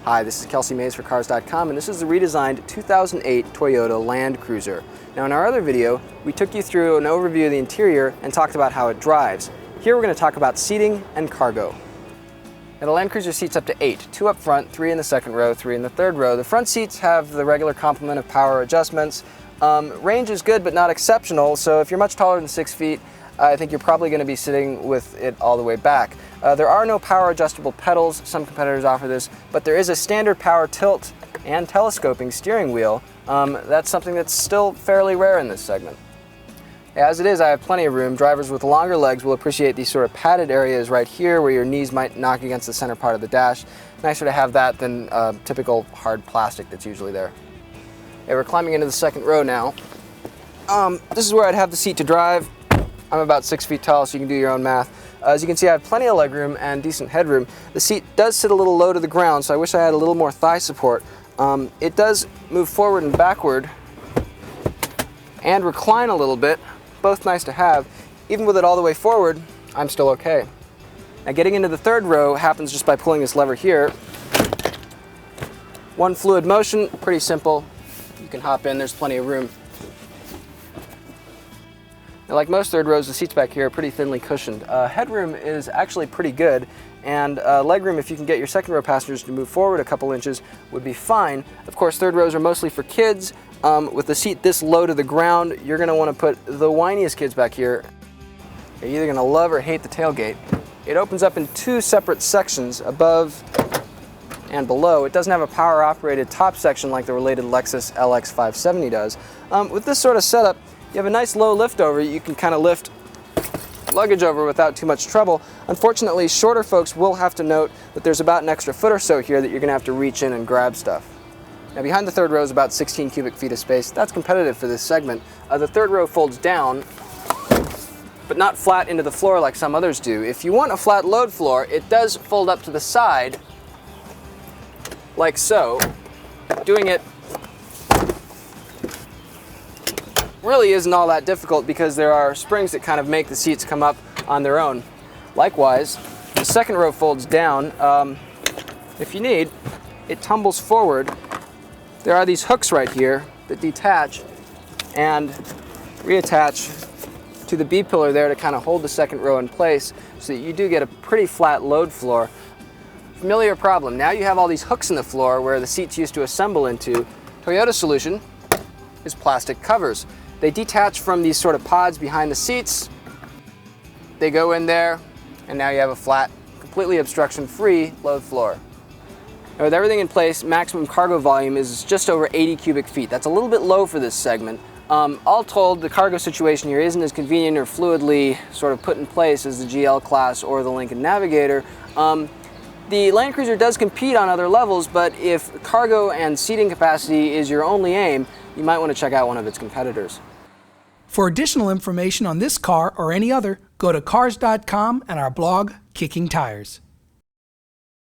Hi, this is Kelsey Mays for Cars.com, and this is the redesigned 2008 Toyota Land Cruiser. Now, in our other video, we took you through an overview of the interior and talked about how it drives. Here we're going to talk about seating and cargo. Now, the Land Cruiser seats up to 8, 2 up front, 3 in the second row, 3 in the third row. The front seats have the regular complement of power adjustments. Range is good but not exceptional, so if you're much taller than 6 feet, I think you're probably going to be sitting with it all the way back. There are no power adjustable pedals. Some competitors offer this, but there is a standard power tilt and telescoping steering wheel. That's something that's still fairly rare in this segment. As it is, I have plenty of room. Drivers with longer legs will appreciate these sort of padded areas right here where your knees might knock against the center part of the dash. Nicer to have that than typical hard plastic that's usually there. Okay, we're climbing into the second row now. This is where I'd have the seat to drive. I'm about 6 feet tall, so you can do your own math. As you can see, I have plenty of legroom and decent headroom. The seat does sit a little low to the ground, so I wish I had a little more thigh support. It does move forward and backward and recline a little bit, both nice to have. Even with it all the way forward, I'm still okay. Now, getting into the third row happens just by pulling this lever here. One fluid motion, pretty simple. You can hop in, there's plenty of room. Now, like most third rows, the seats back here are pretty thinly cushioned. Headroom is actually pretty good, and legroom, if you can get your second row passengers to move forward a couple inches, would be fine. Of course, third rows are mostly for kids. With the seat this low to the ground, you're going to want to put the whiniest kids back here. You're either going to love or hate the tailgate. It opens up in 2 separate sections, above and below. It doesn't have a power-operated top section like the related Lexus LX 570 does. With this sort of setup, you have a nice low lift over. You can kind of lift luggage over without too much trouble. Unfortunately, shorter folks will have to note that there's about an extra foot or so here that you're going to have to reach in and grab stuff. Now, behind the third row is about 16 cubic feet of space. That's competitive for this segment. The third row folds down, but not flat into the floor like some others do. If you want a flat load floor, it does fold up to the side, like so. Doing it really isn't all that difficult because there are springs that kind of make the seats come up on their own. Likewise, the second row folds down. If you need, it tumbles forward. There are these hooks right here that detach and reattach to the B-pillar there to kind of hold the second row in place so that you do get a pretty flat load floor. Familiar problem. Now you have all these hooks in the floor where the seats used to assemble into. Toyota's solution is plastic covers. They detach from these sort of pods behind the seats. They go in there, and now you have a flat, completely obstruction-free load floor. Now, with everything in place, maximum cargo volume is just over 80 cubic feet. That's a little bit low for this segment. All told, the cargo situation here isn't as convenient or fluidly sort of put in place as the GL class or the Lincoln Navigator. The Land Cruiser does compete on other levels, but if cargo and seating capacity is your only aim, you might want to check out one of its competitors. For additional information on this car or any other, go to Cars.com and our blog, Kicking Tires.